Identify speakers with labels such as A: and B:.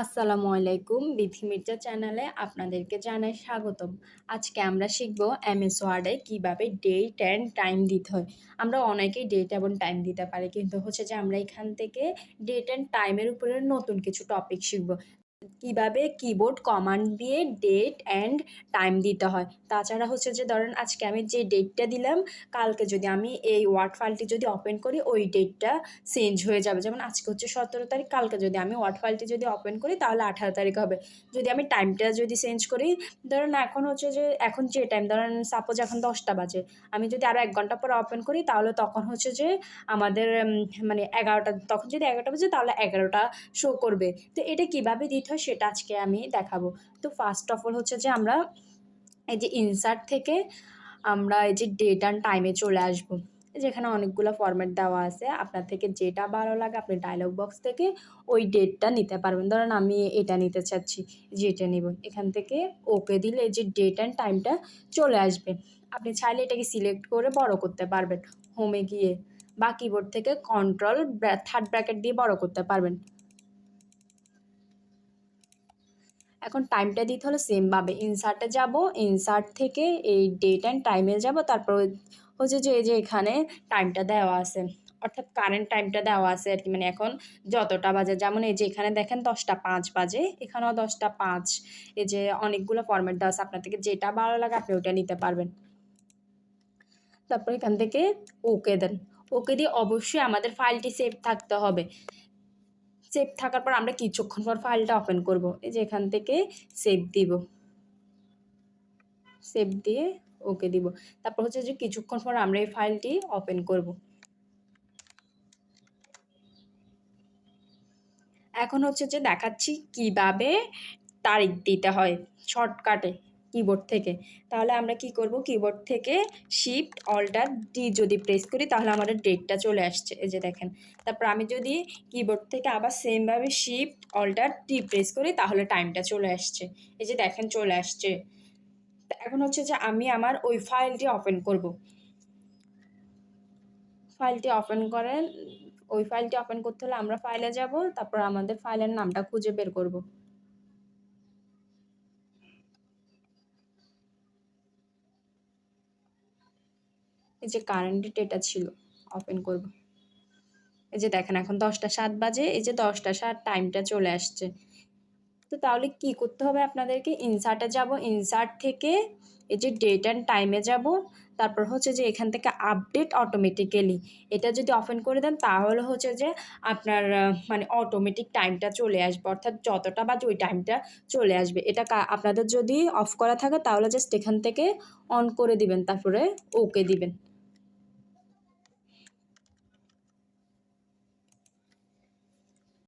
A: আসসালামু আলাইকুম। বিথি মির্জা চ্যানেলে আপনাদেরকে জানাই স্বাগতম। আজকে আমরা শিখব এমএস ওয়ার্ডে কীভাবে ডেট অ্যান্ড টাইম দিতে হয়। আমরা অনেকেই ডেট এবং টাইম দিতে পারি, কিন্তু হচ্ছে যে আমরা এখান থেকে ডেট অ্যান্ড টাইমের উপরে নতুন কিছু টপিক শিখব। কিভাবে কিবোর্ড কমান্ড দিয়ে ডেট অ্যান্ড টাইম দিতে হয়। তাছাড়া হচ্ছে যে ধরেন আজকে আমি যে ডেটটা দিলাম, কালকে যদি আমি এই ওয়ার্ড ফাইলটি যদি ওপেন করি ওই ডেটটা চেঞ্জ হয়ে যাবে। যেমন আজকে হচ্ছে 17 তারিখ, কালকে যদি আমি ওয়ার্ড ফাইলটি যদি ওপেন করি তাহলে 18 তারিখ হবে। যদি আমি টাইমটা যদি চেঞ্জ করি, ধরেন এখন হচ্ছে যে এখন যে টাইম, ধরেন সাপোজ এখন 10টা বাজে, আমি যদি আরও 1 ঘন্টা পরে ওপেন করি তাহলে তখন হচ্ছে যে আমাদের মানে 11টা, তখন যদি 11টা বাজে তাহলে 11টা শো করবে। তো এটা কীভাবে দিতে হয় সেটা আজকে আমি দেখাবো। তো ফার্স্ট অফ অল হচ্ছে যে আমরা এই যে ইনসার্ট থেকে আমরা এই যে ডেট অ্যান্ড টাইমে চলে আসবো। যেখানে অনেকগুলো ফরম্যাট দেওয়া আছে, আপনার থেকে যেটা ভালো লাগে আপনি ডায়লগ বক্স থেকে ওই ডেটটা নিতে পারবেন। ধরেন আমি এটা নিতে চাচ্ছি, যেটা নিব এখান থেকে ওকে দিলে এই যে ডেট অ্যান্ড টাইমটা চলে আসবে। আপনি চাইলে এটাকে সিলেক্ট করে বড় করতে পারবেন হোমে গিয়ে, বা কিবোর্ড থেকে কন্ট্রোল থার্ড ব্র্যাকেট দিয়ে বড় করতে পারবেন। এখন টাইমটা দিতে হলে সেমভাবে ইনসার্টে যাব, ইনসার্ট থেকে এই ডেট অ্যান্ড টাইমে যাব, তারপর হচ্ছে যে এই যে এখানে টাইমটা দেওয়া আছে, অর্থাৎ কারেন্ট টাইমটা দেওয়া আছে আর কি, মানে এখন যতটা বাজে। যেমন এই যে এখানে দেখেন 10টা 5 বাজে, এখানেও 10টা 5। এই যে অনেকগুলো ফরম্যাট দেওয়া আছে, আপনার থেকে যেটা ভালো লাগে আপনি ওটা নিতে পারবেন। তারপর এখান থেকে ওকে দেন। ওকে দিয়ে অবশ্যই আমাদের ফাইলটি সেভ থাকতে হবে। সেভ থাকার পর আমরা কিছুক্ষণ পর ফাইলটা ওপেন করব। এই যে এখান থেকে সেভ দিব, সেভ দিয়ে ওকে দিব। তারপর হচ্ছে যে কিছুক্ষণ পর আমরা এই ফাইলটি ওপেন করব। এখন হচ্ছে যে দেখাচ্ছি কিভাবে তারিখ দিতে হয় শর্টকাটে কিবোর্ড থেকে। তাহলে আমরা কি করব, কিবোর্ড থেকে শিফট অল্টার ডি যদি প্রেস করি তাহলে আমাদের ডেটটা চলে আসছে, এই যে দেখেন। তারপর আমি যদি কিবোর্ড থেকে আবার সেমভাবে শিফট অল্টার টি প্রেস করি তাহলে টাইমটা চলে আসছে, এই যে দেখেন চলে আসছে। এখন হচ্ছে যে আমি আমার ওই ফাইলটি ওপেন করব। ফাইলটি ওপেন করেন, ওই ফাইলটি ওপেন করতে হলে আমরা ফাইলে যাব, তারপর আমাদের ফাইলের নামটা খুঁজে বের করব। এই যে কারেন্ট ডেট এটা ছিল, ওপেন করব। এই যে দেখেন এখন 10টা 7 বাজে, এই যে 10টা 7 টাইমটা চলে আসছে। তো তাহলে কি করতে হবে আপনাদেরকে, ইনসার্টে যাব, ইনসার্ট থেকে এই যে ডেট অ্যান্ড টাইমে যাব, তারপর হচ্ছে যে এখান থেকে আপডেট অটোমেটিক্যালি এটা যদি ওপেন করে দেন তাহলে হচ্ছে যে আপনার মানে অটোমেটিক টাইমটা চলে আসবে, অর্থাৎ যতটা বাজে ওই টাইমটা চলে আসবে। এটা আপনাদের যদি অফ করা থাকে তাহলে জাস্ট এখান থেকে অন করে দিবেন, তারপরে ওকে দিবেন।